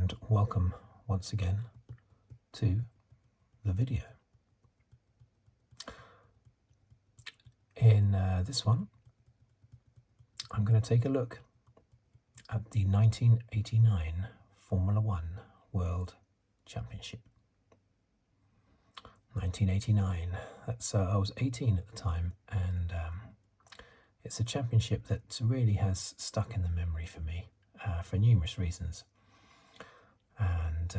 and welcome once again to the video. In this one, I'm going to take a look at the 1989 Formula One World Championship. 1989, that's I was 18 at the time, and it's a championship that really has stuck in the memory for me for numerous reasons. And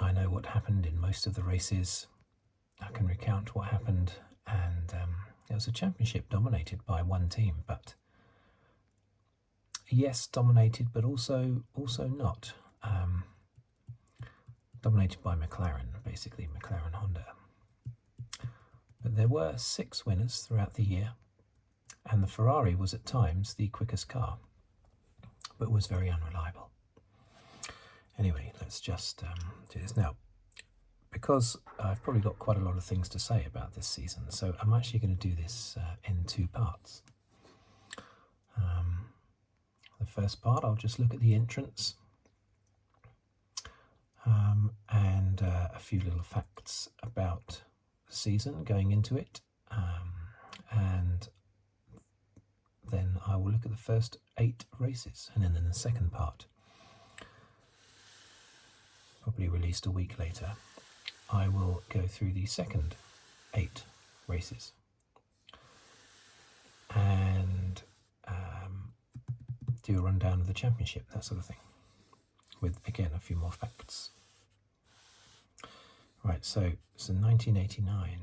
I know what happened in most of the races. I can recount what happened, and it was a championship dominated by one team, but yes, dominated, but also not. Dominated by McLaren, basically McLaren Honda. But there were 6 winners throughout the year, and the Ferrari was at times the quickest car, but was very unreliable. Anyway, let's just do this now. Because I've probably got quite a lot of things to say about this season, so I'm actually going to do this in 2 parts. The first part, I'll just look at the entrance and a few little facts about the season going into it, and then I will look at the first 8 races, and then in the second part, probably released a week later, I will go through the second 8 races and do a rundown of the championship, that sort of thing, with again a few more facts. Right, so it's in 1989.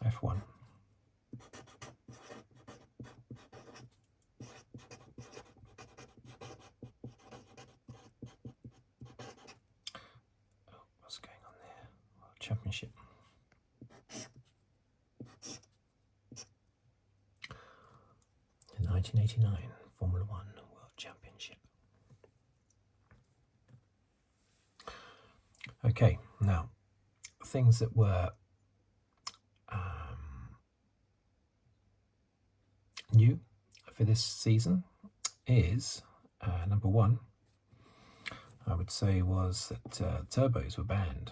F1. What's going on there? World Championship. The 1989 Formula One World Championship. Okay, now things that were new for this season is number 1, I would say, was that turbos were banned.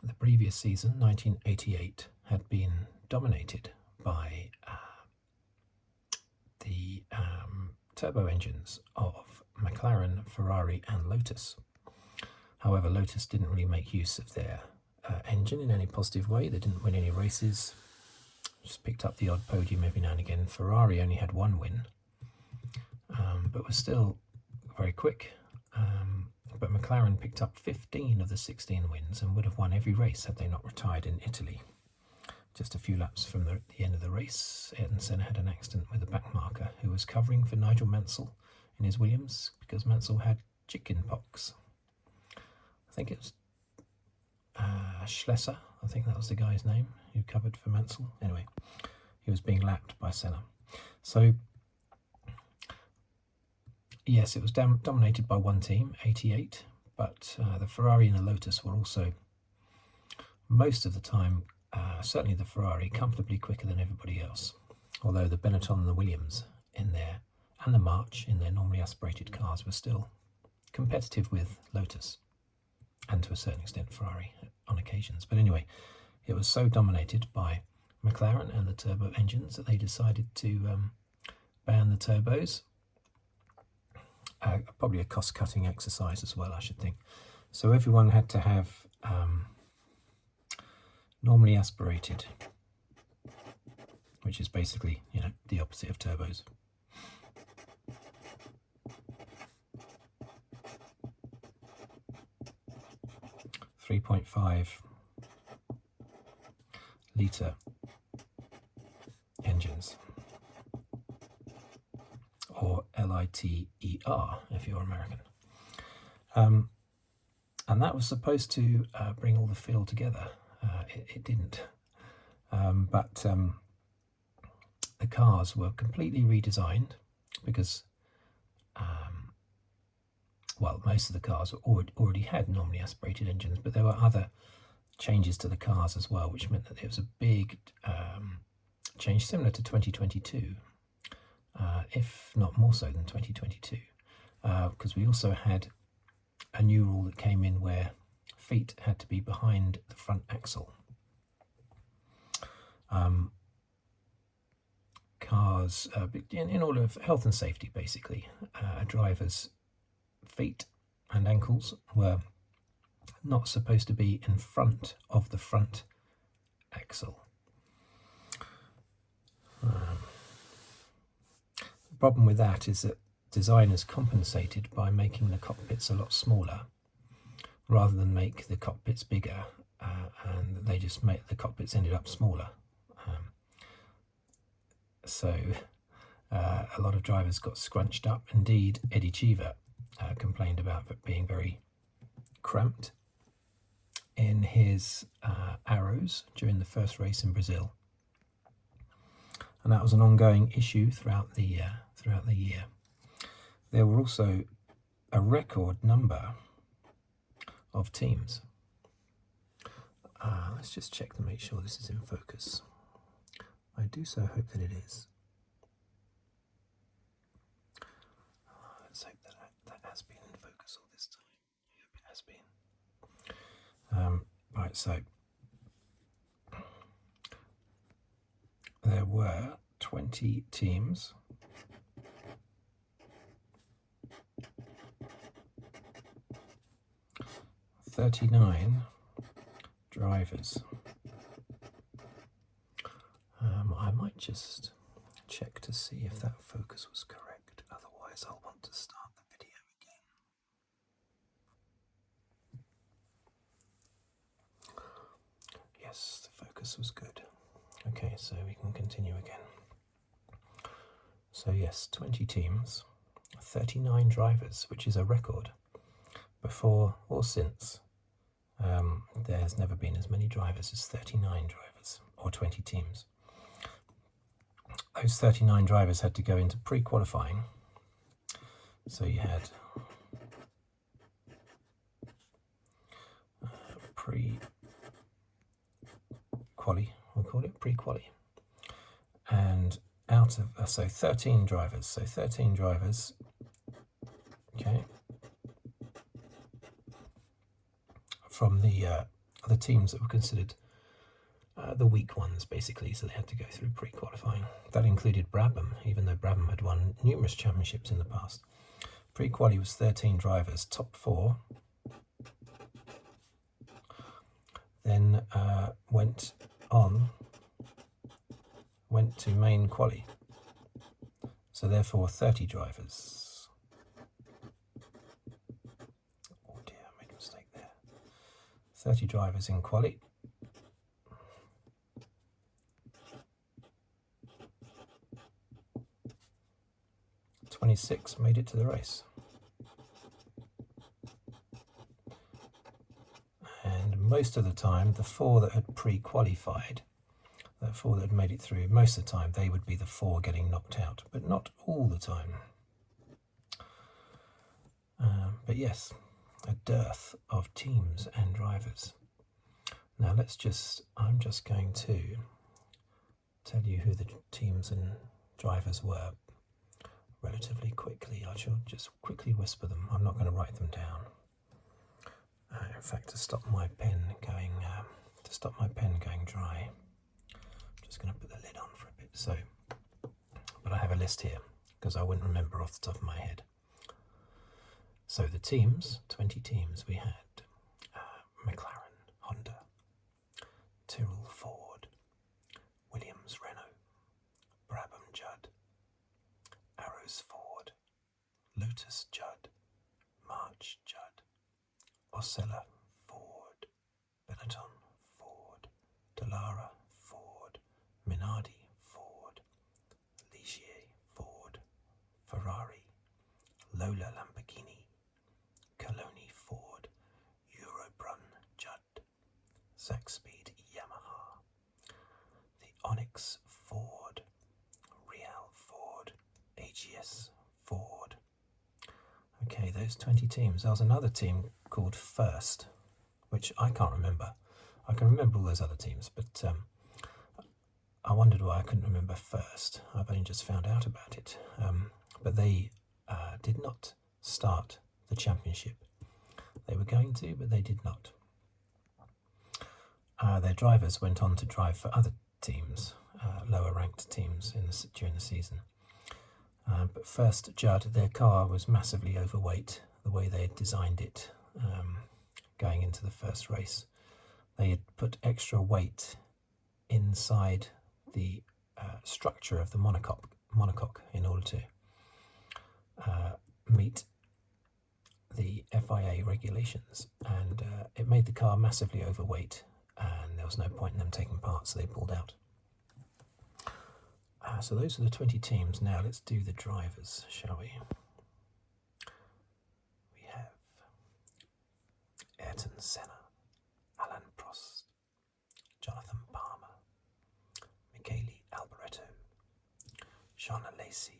The previous season, 1988, had been dominated by the turbo engines of McLaren, Ferrari and Lotus. However, Lotus didn't really make use of their engine in any positive way. They didn't win any races, just picked up the odd podium every now and again. Ferrari only had 1 win, but was still very quick. But McLaren picked up 15 of the 16 wins and would have won every race had they not retired in Italy. Just a few laps from the end of the race, Senna had an accident with a back marker who was covering for Nigel Mansell in his Williams because Mansell had chicken pox. I think it was Schlesser, I think that was the guy's name who covered for Mansell. Anyway, he was being lapped by Senna. So, yes, it was dominated by one team, 88, but the Ferrari and the Lotus were also, most of the time, certainly the Ferrari, comfortably quicker than everybody else. Although the Benetton and the Williams in there, and the March in their normally aspirated cars, were still competitive with Lotus, and to a certain extent Ferrari on occasions. But anyway, it was so dominated by McLaren and the turbo engines that they decided to ban the turbos. Probably a cost-cutting exercise as well, I should think. So everyone had to have normally aspirated, which is basically, the opposite of turbos. .5 litre engines, or LITER if you're American. And that was supposed to bring all the field together. It didn't. But the cars were completely redesigned because well, most of the cars already had normally aspirated engines, but there were other changes to the cars as well, which meant that there was a big change similar to 2022, if not more so than 2022, because we also had a new rule that came in where feet had to be behind the front axle. Cars, in order of health and safety, basically, a driver's feet and ankles were not supposed to be in front of the front axle. The problem with that is that designers compensated by making the cockpits a lot smaller rather than make the cockpits bigger, and they just made the cockpits ended up smaller. So a lot of drivers got scrunched up. Indeed, Eddie Cheever complained about it being very cramped in his arrows during the first race in Brazil, and that was an ongoing issue throughout the year. There were also a record number of teams. Let's just check to make sure this is in focus. I do so hope that it is. Let's hope that has been in focus all this time. I hope it has been. Right, so there were 20 teams. $39 drivers. I might just check to see if that focus was correct. Otherwise, I'll want to start the video again. Yes, the focus was good. Okay, so we can continue again. So yes, 20 teams, 39 drivers, which is a record. Before or since, there's never been as many drivers as 39 drivers, or 20 teams. Those 39 drivers had to go into pre-qualifying. So you had pre-quali, we'll call it pre-quali. And out of, so 13 drivers. So 13 drivers, okay, from the teams that were considered the weak ones, basically, so they had to go through pre-qualifying. That included Brabham, even though Brabham had won numerous championships in the past. Pre-quali was 13 drivers, top 4. Then went to main quali. So therefore 30 drivers. Oh dear, I made a mistake there. 30 drivers in quali. 26 made it to the race. And most of the time, the 4 that had pre-qualified, the 4 that had made it through, most of the time they would be the 4 getting knocked out, but not all the time. But yes, a dearth of teams and drivers. Now I'm just going to tell you who the teams and drivers were relatively quickly. I shall just quickly whisper them. I'm not going to write them down. In fact, to stop my pen going dry, I'm just going to put the lid on for a bit. So, but I have a list here because I wouldn't remember off the top of my head. So the teams, 20 teams, we had McLaren, Honda, Tyrrell, Ford, Williams, Renault, Brabham, Judd, Arrows, Ford, Lotus, Judd, March, Judd, Osella, Ford, Benetton, Ford, Dallara, Ford, Minardi, Ford, Ligier, Ford, Ferrari, Lola, Lamborghini, Coloni, Ford, Eurobrun, Judd, Zaxpeed, Yamaha, the Onyx, Ford, Real, Ford, AGS, Ford. Okay, those 20 teams. There was another team called First, which I can't remember. I can remember all those other teams, but I wondered why I couldn't remember First. I've only just found out about it. But they did not start the championship. They were going to, but they did not. Their drivers went on to drive for other teams, lower ranked teams during the season. But first, Judd, their car was massively overweight, the way they had designed it going into the first race. They had put extra weight inside the structure of the monocoque in order to meet the FIA regulations, and it made the car massively overweight, and there was no point in them taking part, so they pulled out. So those are the 20 teams. Now let's do the drivers, shall we? We have Ayrton Senna, Alain Prost, Jonathan Palmer, Michele Alboreto, Jean Alesi,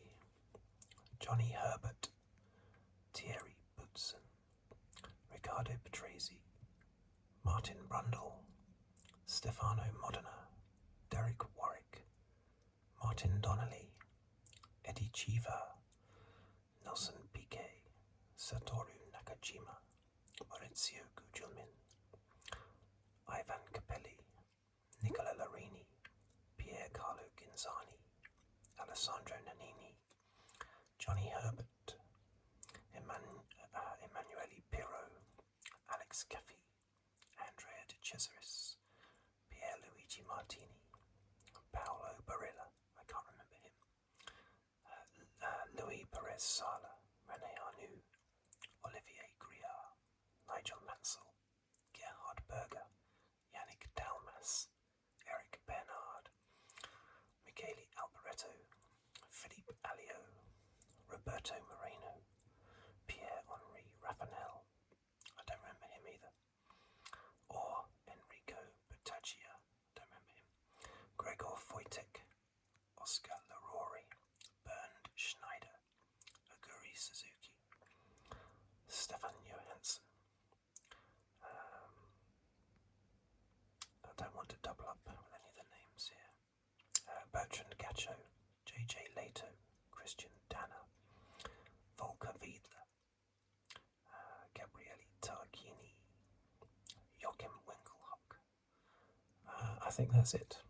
Johnny Herbert, Thierry Boutsen, Ricciardo Patrese, Martin Brundle, Stefano Modena, Derek Warwick, Martin Donnelly, Eddie Cheever, Nelson Piquet, Satoru Nakajima, Maurizio Gugelmin, Ivan Capelli, Nicola Larini, Pier Carlo Ginzani, Alessandro Nannini, Johnny Herbert, Emanuele Pirro, Alex Caffey, Andrea De Cesaris, Pierluigi Martini, Paolo Barilla, I can't remember him, Louis Perez Sala, René Arnoux, Olivier Griard, Nigel Mansell, Gerhard Berger, Yannick Dalmas, Eric Bernard, Michele Alboreto, Philippe Alliot, Roberto Moreno, Pierre-Henri Raffanel, I don't remember him either, or Enrico Bertaggia, don't remember him, Gregor Wojtek, Oscar Larori, Bernd Schneider, Aguri Suzuki, Stefan Johansson. I don't want to double up with any of the names here. Bertrand Gacho, JJ Leto, Christian Danner, Volker Wiedler, Gabriele Targhini, Joachim Winkelhock. I think that's it.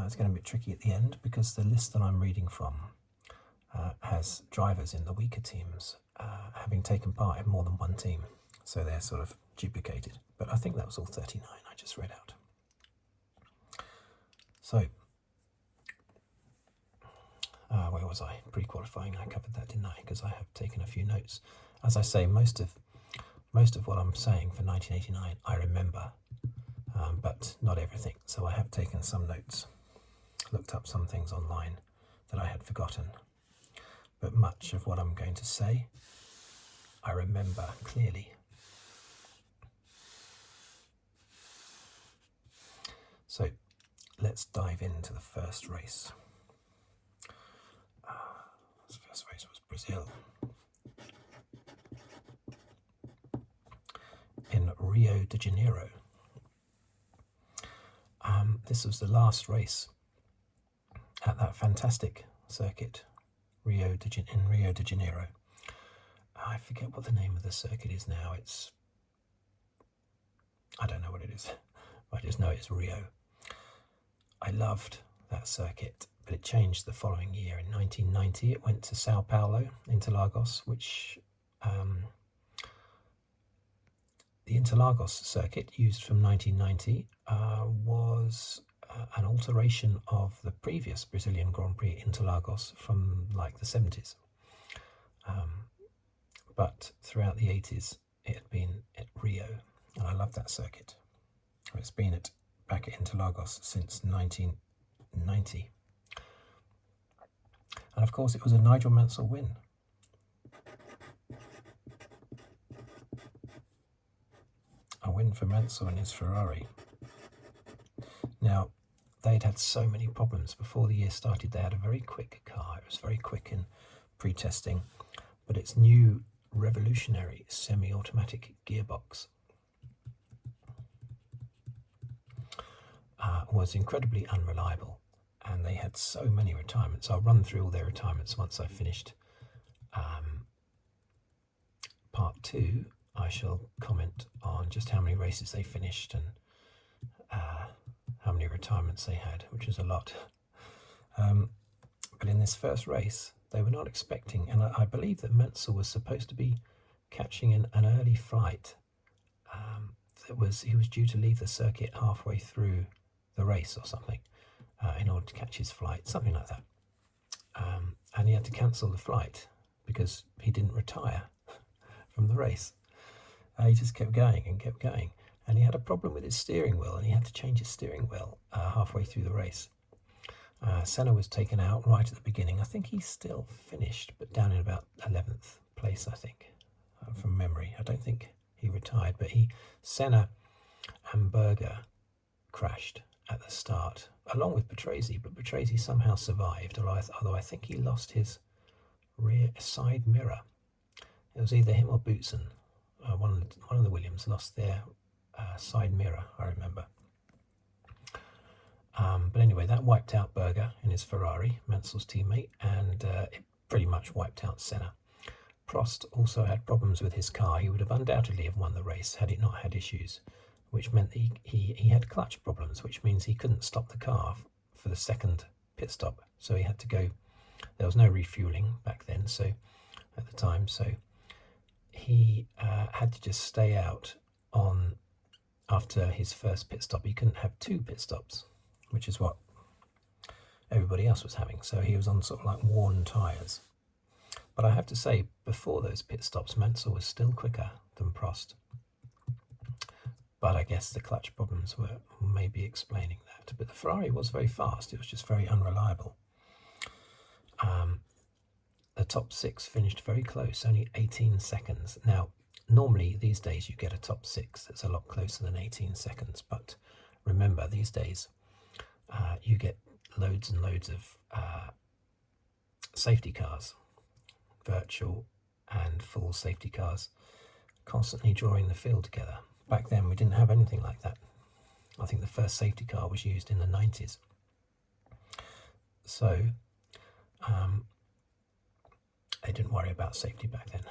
It's going to be tricky at the end because the list that I'm reading from has drivers in the weaker teams having taken part in more than one team. So they're sort of duplicated. But I think that was all 39 I just read out. So, where was I? Pre-qualifying, I covered that, didn't I? Because I have taken a few notes. As I say, most of what I'm saying for 1989 I remember, but not everything. So I have taken some notes, looked up some things online that I had forgotten. But much of what I'm going to say, I remember clearly. So let's dive into the first race. The first race was Brazil. In Rio de Janeiro. This was the last race at that fantastic circuit, in Rio de Janeiro. I forget what the name of the circuit is now. I don't know what it is. I just know it's Rio. I loved that circuit, but it changed the following year. In 1990, it went to Sao Paulo, Interlagos, which the Interlagos circuit, used from 1990, was an alteration of the previous Brazilian Grand Prix Interlagos from like the 70s. But throughout the 80s, it had been at Rio, and I love that circuit. It's been back at Interlagos since 1990. And of course, it was a Nigel Mansell win. A win for Mansell and his Ferrari. Now, they'd had so many problems before the year started. They had a very quick car. It was very quick in pre-testing, but its new revolutionary semi-automatic gearbox was incredibly unreliable, and they had so many retirements. I'll run through all their retirements once I've finished part 2. I shall comment on just how many races they finished and how many retirements they had, which was a lot. But in this first race, they were not expecting, and I believe that Mansell was supposed to be catching an early flight. He was due to leave the circuit halfway through the race or something in order to catch his flight, something like that. And he had to cancel the flight because he didn't retire from the race. He just kept going and kept going. And he had a problem with his steering wheel, and he had to change his steering wheel halfway through the race. Senna was taken out right at the beginning. I think he still finished, but down in about 11th place, I think, from memory. I don't think he retired, but Senna and Berger crashed at the start, along with Patrese, but Patrese somehow survived, although I think he lost his rear side mirror. It was either him or Boutsen. One of the Williams lost their side mirror, I remember. But anyway, that wiped out Berger in his Ferrari, Mansell's teammate, and it pretty much wiped out Senna. Prost also had problems with his car. He would have undoubtedly have won the race had it not had issues, which meant that he had clutch problems, which means he couldn't stop the car for the second pit stop. So he had to go. There was no refueling back then, so at the time, so he had to just stay out on after his first pit stop. He couldn't have 2 pit stops, which is what everybody else was having. So he was on sort of like worn tyres. But I have to say, before those pit stops, Mansell was still quicker than Prost. But I guess the clutch problems were maybe explaining that. But the Ferrari was very fast. It was just very unreliable. The top 6 finished very close, only 18 seconds. Now, normally these days you get a top 6 that's a lot closer than 18 seconds. But remember, these days you get loads and loads of safety cars, virtual and full safety cars, constantly drawing the field together. Back then we didn't have anything like that. I think the first safety car was used in the 90s. So they didn't worry about safety back then.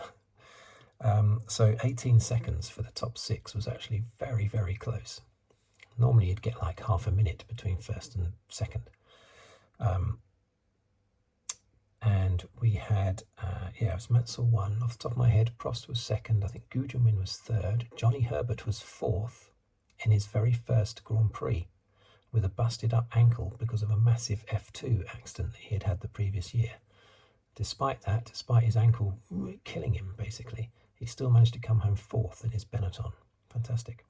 So 18 seconds for the top 6 was actually very, very close. Normally you'd get like half a minute between first and second. And we had, it was Mansell 1. Off the top of my head, Prost was 2nd. I think Gugelmin was 3rd. Johnny Herbert was 4th in his very first Grand Prix with a busted up ankle because of a massive F2 accident that he had had the previous year. Despite that, despite his ankle killing him, basically, he still managed to come home 4th in his Benetton. Fantastic.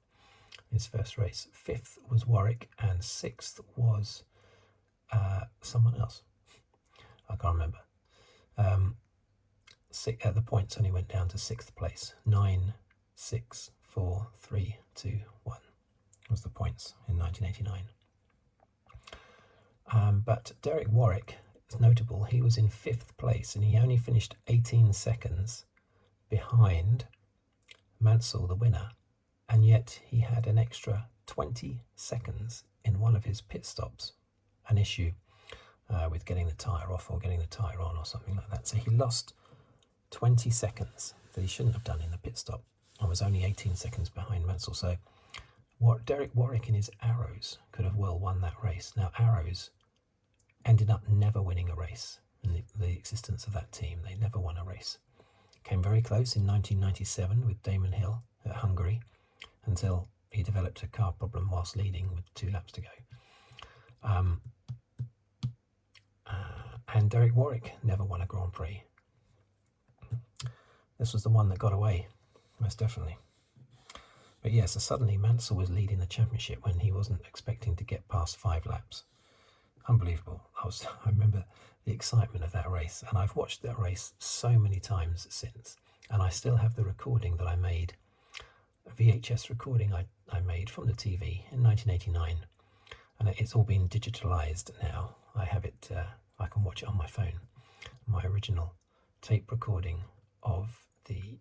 His first race. 5th was Warwick, and 6th was someone else. I can't remember. The points only went down to 6th place. 9, 6, 4, 3, 2, 1 was the points in 1989. But Derek Warwick is notable. He was in 5th place, and he only finished 18 seconds behind Mansell, the winner, and yet he had an extra 20 seconds in one of his pit stops, an issue with getting the tyre off or getting the tyre on or something like that. So he lost 20 seconds that he shouldn't have done in the pit stop and was only 18 seconds behind Mansell. So Derek Warwick in his Arrows could have well won that race. Now, Arrows ended up never winning a race in the existence of that team. They never won a race. Came very close in 1997 with Damon Hill at Hungary until he developed a car problem whilst leading with 2 laps to go. And Derek Warwick never won a Grand Prix. This was the one that got away, most definitely. But yes, so suddenly Mansell was leading the championship when he wasn't expecting to get past 5 laps. Unbelievable. I remember the excitement of that race, and I've watched that race so many times since, and I still have the recording that I made, a VHS recording I made from the TV in 1989, and it's all been digitalized now. I have it, I can watch it on my phone. My original tape recording of the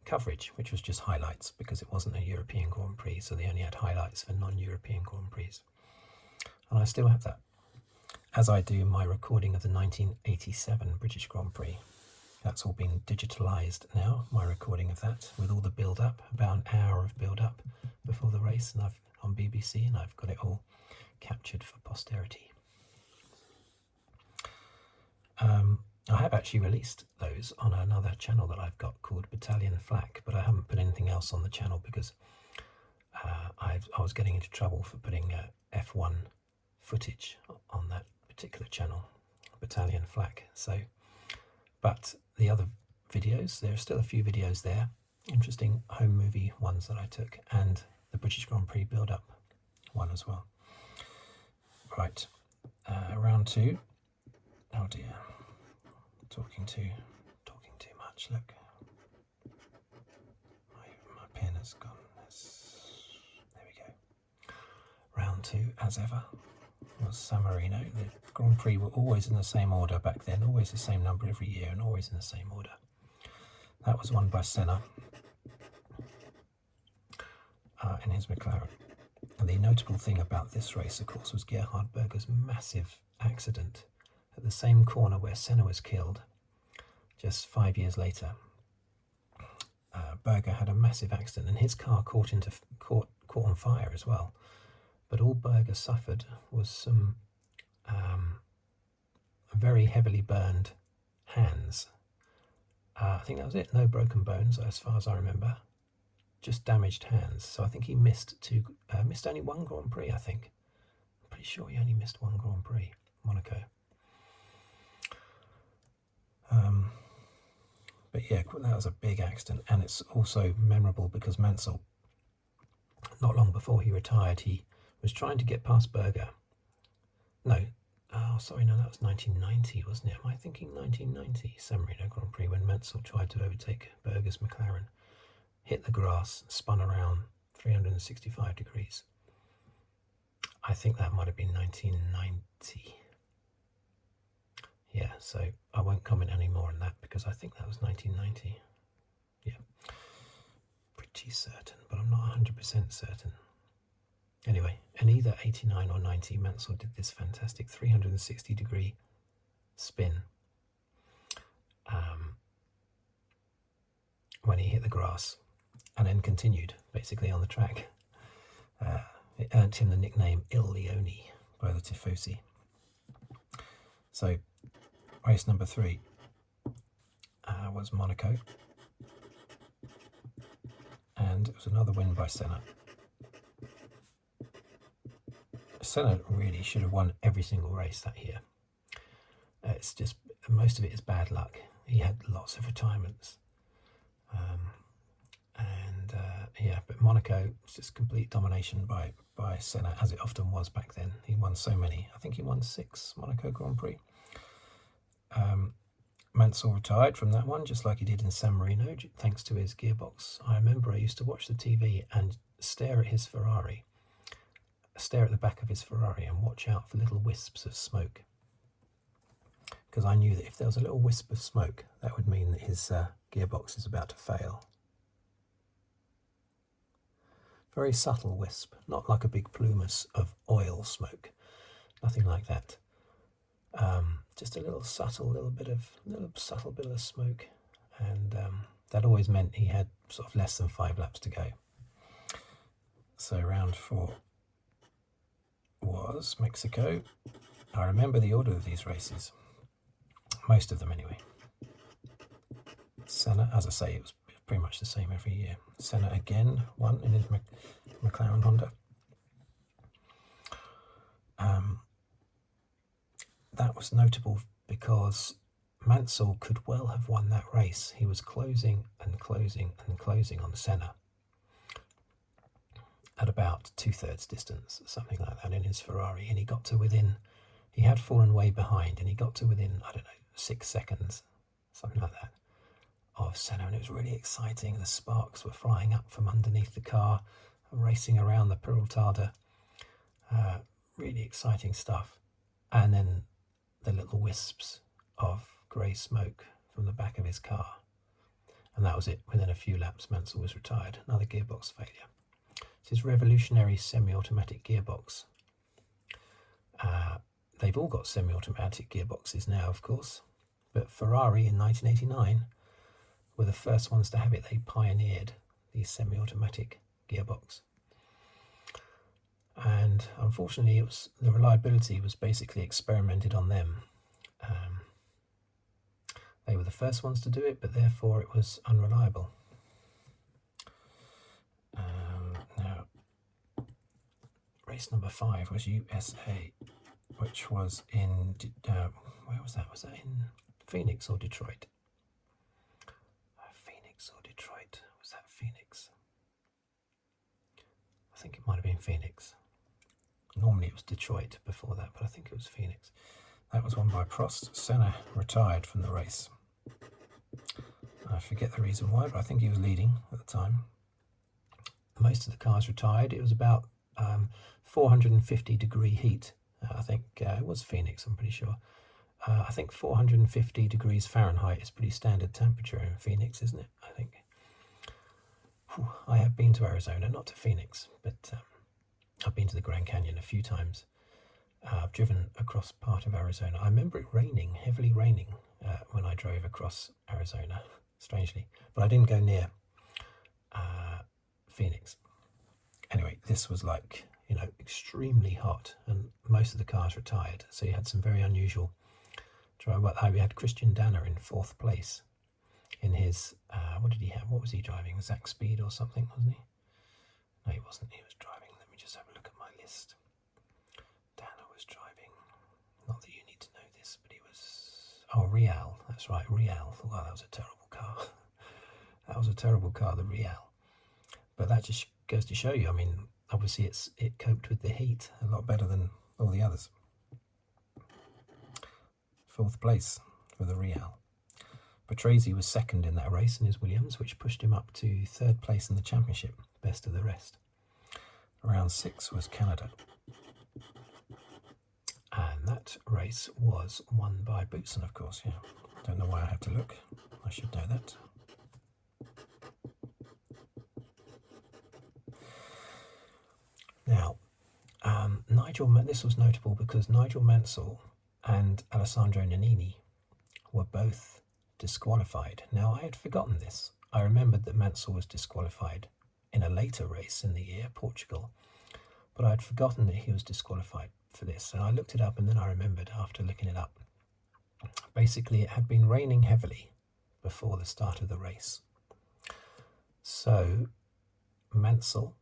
coverage, which was just highlights because it wasn't a European Grand Prix, so they only had highlights for non-European Grand Prix. And I still have that, as I do my recording of the 1987 British Grand Prix. That's all been digitalised now, my recording of that, with all the build-up, about an hour of build-up before the race, and I've on BBC, and I've got it all captured for posterity. I have actually released those on another channel that I've got called Battalion Flak, but I haven't put anything else on the channel because I was getting into trouble for putting F1 footage on that particular channel, Battalion Flak. So, but the other videos, there are still a few videos there, interesting home movie ones that I took, and the British Grand Prix build-up one as well. Right, round two. Oh dear, talking too much. Look, my pen has gone. There we go. Round two, as ever, was San Marino. The Grand Prix were always in the same order back then, always the same number every year, and always in the same order. That was won by Senna in his McLaren. And the notable thing about this race, of course, was Gerhard Berger's massive accident at the same corner where Senna was killed just 5 years later. Berger had a massive accident, and his car caught on fire as well. But all Berger suffered was some very heavily burned hands. I think that was it. No broken bones, as far as I remember. Just damaged hands. So I think he missed only one Grand Prix, I think. I'm pretty sure he only missed one Grand Prix, Monaco. But yeah, that was a big accident, and it's also memorable because Mansell, not long before he retired, he was trying to get past Berger. No, that was 1990, wasn't it? Am I thinking 1990 San Marino Grand Prix, when Mansell tried to overtake Berger's McLaren, hit the grass, spun around 365 degrees. I think that might have been 1990. Yeah, so I won't comment any more on that because I think that was 1990. Yeah, pretty certain, but I'm not 100% certain. Anyway, in either 89 or 90, Mansell did this fantastic 360-degree spin when he hit the grass, and then continued basically on the track. It earned him the nickname Il Leone by the Tifosi. So, race number 3 was Monaco, and it was another win by Senna. Senna really should have won every single race that year. It's just, most of it is bad luck. He had lots of retirements. But Monaco was just complete domination by Senna, as it often was back then. He won so many. I think he won 6 Monaco Grand Prix. Mansell retired from that one, just like he did in San Marino, thanks to his gearbox. I remember I used to watch the TV and stare at his Ferrari, stare at the back of his Ferrari and watch out for little wisps of smoke. Because I knew that if there was a little wisp of smoke, that would mean that his gearbox is about to fail. Very subtle wisp, not like a big plume of oil smoke, nothing like that. Just a little subtle bit of smoke, and that always meant he had sort of less than 5 laps to go. So round 4 was Mexico. I remember the order of these races, most of them anyway. Senna, as I say, it was pretty much the same every year. Senna again won in his McLaren Honda. That was notable because Mansell could well have won that race. He was closing and closing and closing on Senna at about 2/3 distance, something like that, in his Ferrari, and he got to within, he had fallen way behind, and he got to within, 6 seconds, something like that, of Senna, and it was really exciting. The sparks were flying up from underneath the car, racing around the Peraltada. Really exciting stuff. And then the little wisps of grey smoke from the back of his car. And that was it. Within a few laps, Mansell was retired. Another gearbox failure. It's his revolutionary semi-automatic gearbox. They've all got semi-automatic gearboxes now, of course. But Ferrari in 1989 were the first ones to have it. They pioneered the semi-automatic gearbox. And unfortunately, the reliability was basically experimented on them. They were the first ones to do it, but therefore it was unreliable. Now, race number 5 was USA, which was in, where was that? Was that in Phoenix or Detroit? Phoenix or Detroit? Was that Phoenix? I think it might have been Phoenix. Normally it was Detroit before that, but I think it was Phoenix. That was won by Prost. Senna retired from the race. I forget the reason why, but I think he was leading at the time. Most of the cars retired. It was about 450 degree heat. I think it was Phoenix, I'm pretty sure. I think 450 degrees Fahrenheit is pretty standard temperature in Phoenix, isn't it? I think. I have been to Arizona, not to Phoenix, but I've been to the Grand Canyon a few times. I've driven across part of Arizona. I remember it raining, heavily raining, when I drove across Arizona, strangely. But I didn't go near Phoenix. Anyway, this was like, extremely hot, and most of the cars retired. So you had some very unusual drive. We had Christian Danner in 4th place in his, what did he have? What was he driving? Zach Speed or something, wasn't he? No, he wasn't. He was driving. Let me just have a look at my list. Danner was driving. Not that you need to know this, but he was... Oh, Real. That's right, Real. Wow, that was a terrible car. That was a terrible car, the Real. But that just goes to show you, I mean, obviously it coped with the heat a lot better than all the others. 4th place for the Real. Patrese was 2nd in that race in his Williams, which pushed him up to 3rd place in the championship, best of the rest. Round 6 was Canada. And that race was won by Boutsen, of course, yeah. Don't know why I have to look. I should know that. Now, this was notable because Nigel Mansell and Alessandro Nannini were both disqualified. Now, I had forgotten this. I remembered that Mansell was disqualified in a later race in the year, Portugal, but I had forgotten that he was disqualified for this. And I looked it up, and then I remembered after looking it up. Basically, it had been raining heavily before the start of the race. So, Mansell,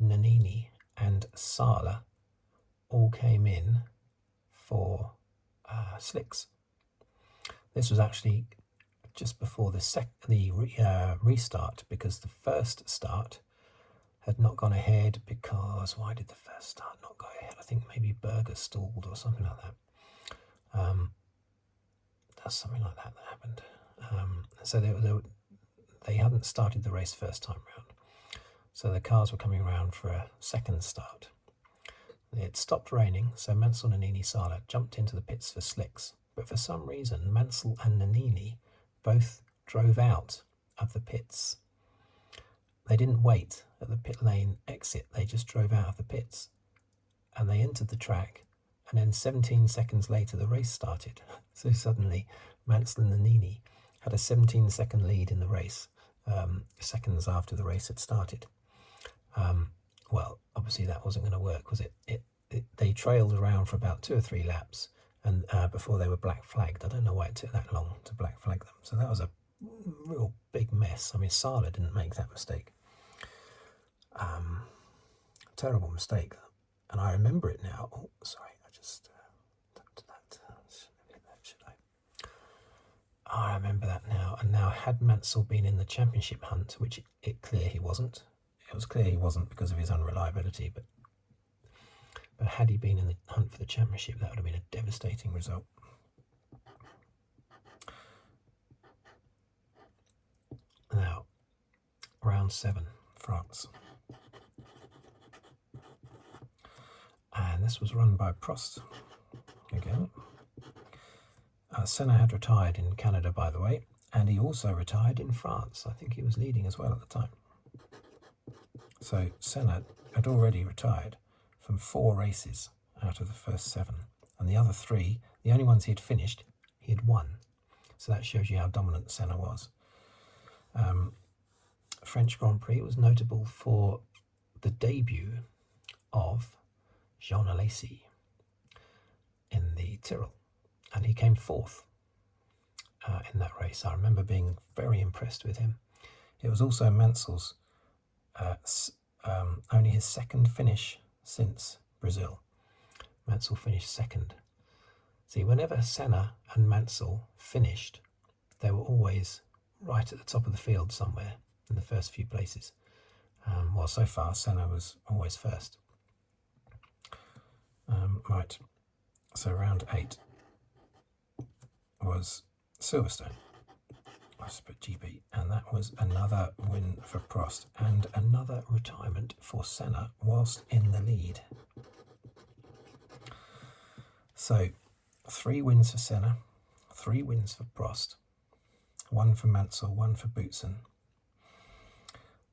Nannini, and Sala all came in for slicks. This was actually just before the restart, because the first start had not gone ahead because... Why did the first start not go ahead? I think maybe Berger stalled or something like that. That's something like that happened. So they hadn't started the race first time round. So the cars were coming around for a second start. It stopped raining, so Mansell, Nannini, Sala jumped into the pits for slicks. But for some reason, Mansell and Nannini both drove out of the pits. They didn't wait at the pit lane exit. They just drove out of the pits. And they entered the track. And then 17 seconds later, the race started. So suddenly, Mansell and Nannini had a 17-second lead in the race, seconds after the race had started. Well, obviously that wasn't going to work, was it? They trailed around for about 2 or 3 laps, and before they were black flagged. I don't know why it took that long to black flag them. So that was a real big mess. I mean, Sala didn't make that mistake. Terrible mistake. And I remember it now. Oh, sorry, I just tapped that. Should I? I remember that now. And now, had Mansell been in the championship hunt, which it clear he wasn't. It was clear he wasn't because of his unreliability, but had he been in the hunt for the championship, that would have been a devastating result. Now, round 7, France. And this was run by Prost again. Senna had retired in Canada, by the way, and he also retired in France. I think he was leading as well at the time. So Senna had already retired from 4 races out of the first 7. And the other 3, the only ones he had finished, he had won. So that shows you how dominant Senna was. French Grand Prix was notable for the debut of Jean Alesi in the Tyrrell. And he came 4th in that race. I remember being very impressed with him. It was also Mansell's only his 2nd finish since Brazil. Mansell finished 2nd. See, whenever Senna and Mansell finished, they were always right at the top of the field somewhere in the first few places. Well, so far, Senna was always first. Right, so round 8 was Silverstone. I just put GB, and that was another win for Prost and another retirement for Senna whilst in the lead. So 3 wins for Senna, 3 wins for Prost, 1 for Mansell, 1 for Boutsen.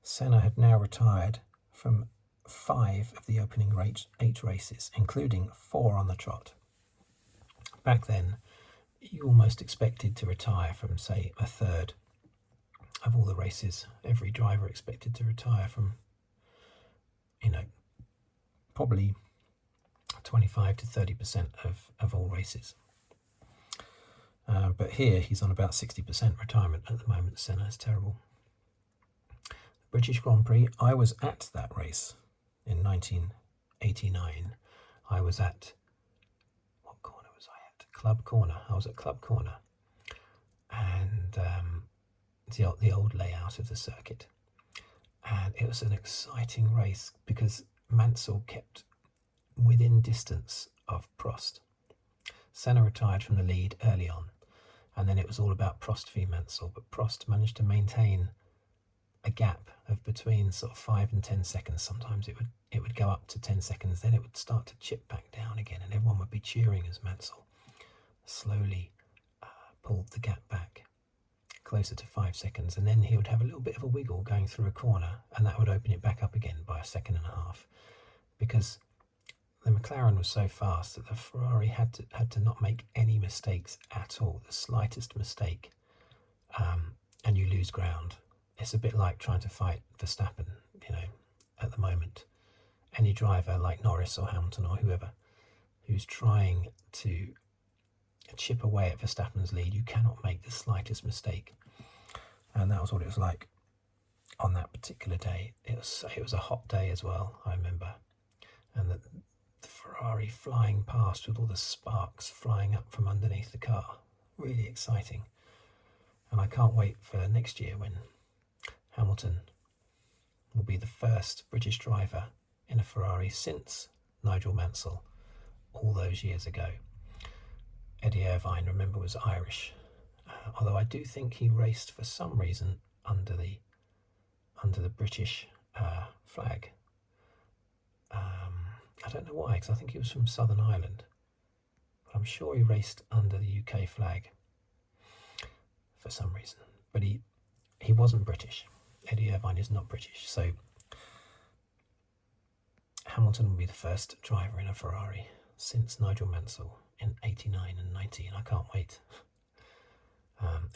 Senna had now retired from 5 of the opening 8 races, including 4 on the trot. Back then, you almost expected to retire from, say, a third of all the races. Every driver expected to retire from, probably 25 to 30% of all races. But here he's on about 60% retirement at the moment. Senna is terrible. British Grand Prix, I was at that race in 1989. I was at, what corner was I at? Club Corner. I was at Club Corner. And the old layout of the circuit. And it was an exciting race because Mansell kept within distance of Prost. Senna retired from the lead early on, and then it was all about Prost v Mansell, but Prost managed to maintain a gap of between sort of 5 and 10 seconds. Sometimes it would go up to 10 seconds, then it would start to chip back down again, and everyone would be cheering as Mansell slowly pulled the gap back closer to 5 seconds, and then he would have a little bit of a wiggle going through a corner, and that would open it back up again by 1.5 seconds, because the McLaren was so fast that the Ferrari had to not make any mistakes at all. The slightest mistake, and you lose ground. It's a bit like trying to fight Verstappen, at the moment. Any driver like Norris or Hamilton or whoever who's trying to chip away at Verstappen's lead, you cannot make the slightest mistake. And that was what it was like on that particular day. It was a hot day as well, I remember. And the Ferrari flying past with all the sparks flying up from underneath the car. Really exciting. And I can't wait for next year when Hamilton will be the first British driver in a Ferrari since Nigel Mansell all those years ago. Eddie Irvine, remember, was Irish, although I do think he raced for some reason under the British flag. I don't know why, because I think he was from Southern Ireland, but I'm sure he raced under the UK flag for some reason. But he wasn't British. Eddie Irvine is not British, so Hamilton will be the first driver in a Ferrari since Nigel Mansell in 89 and 90, and I can't wait.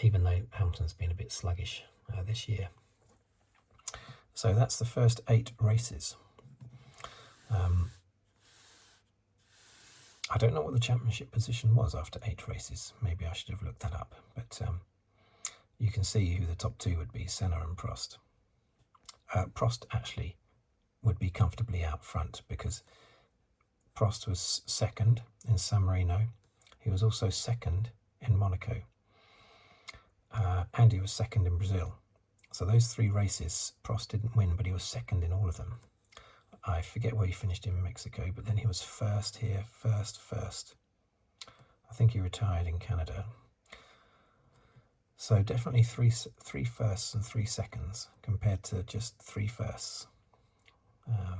Even though Hamilton's been a bit sluggish this year. So that's the first 8 races. I don't know what the championship position was after 8 races. Maybe I should have looked that up. But you can see who the top 2 would be, Senna and Prost. Prost actually would be comfortably out front because Prost was 2nd in San Marino. He was also 2nd in Monaco. And he was 2nd in Brazil. So those 3 races, Prost didn't win, but he was 2nd in all of them. I forget where he finished in Mexico, but then he was 1st here, first. I think he retired in Canada. So definitely three firsts and 3 seconds compared to just 3 firsts.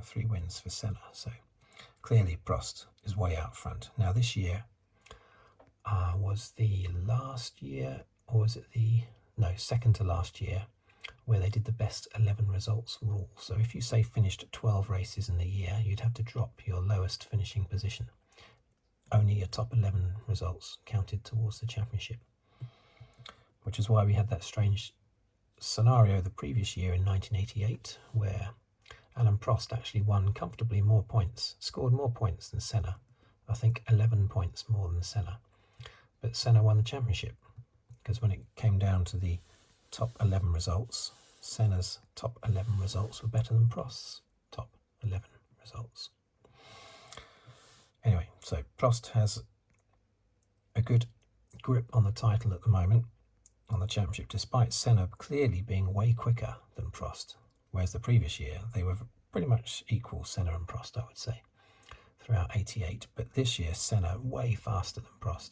3 wins for Senna. So clearly Prost is way out front. Now this year, was the last year, or was it second to last year, where they did the best 11 results rule. So if you say finished 12 races in the year, you'd have to drop your lowest finishing position. Only your top 11 results counted towards the championship, which is why we had that strange scenario the previous year in 1988, where Alain Prost actually won comfortably more points, scored more points than Senna. I think 11 points more than Senna. But Senna won the championship, because when it came down to the top 11 results, Senna's top 11 results were better than Prost's top 11 results. Anyway, so Prost has a good grip on the title at the moment, on the championship, despite Senna clearly being way quicker than Prost. Whereas the previous year, they were pretty much equal, Senna and Prost, I would say, throughout 88. But this year, Senna way faster than Prost.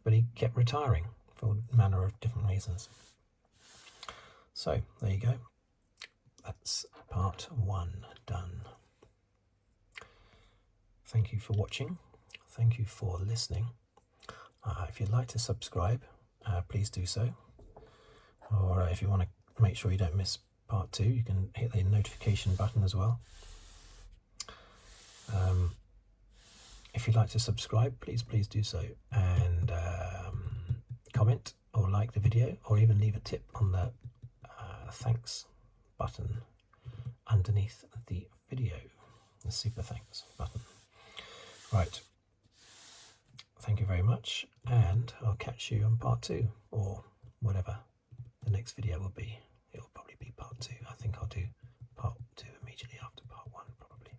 But he kept retiring for a manner of different reasons. So, there you go. That's part 1 done. Thank you for watching. Thank you for listening. If you'd like to subscribe, please do so. Or if you want to make sure you don't miss part 2, you can hit the notification button as well. If you'd like to subscribe, please do so, and comment or like the video, or even leave a tip on the thanks button underneath the video, the super thanks button. Right, thank you very much, and I'll catch you on part 2, or whatever the next video will be. It'll probably be part 2. I think I'll do part 2 immediately after part 1, probably.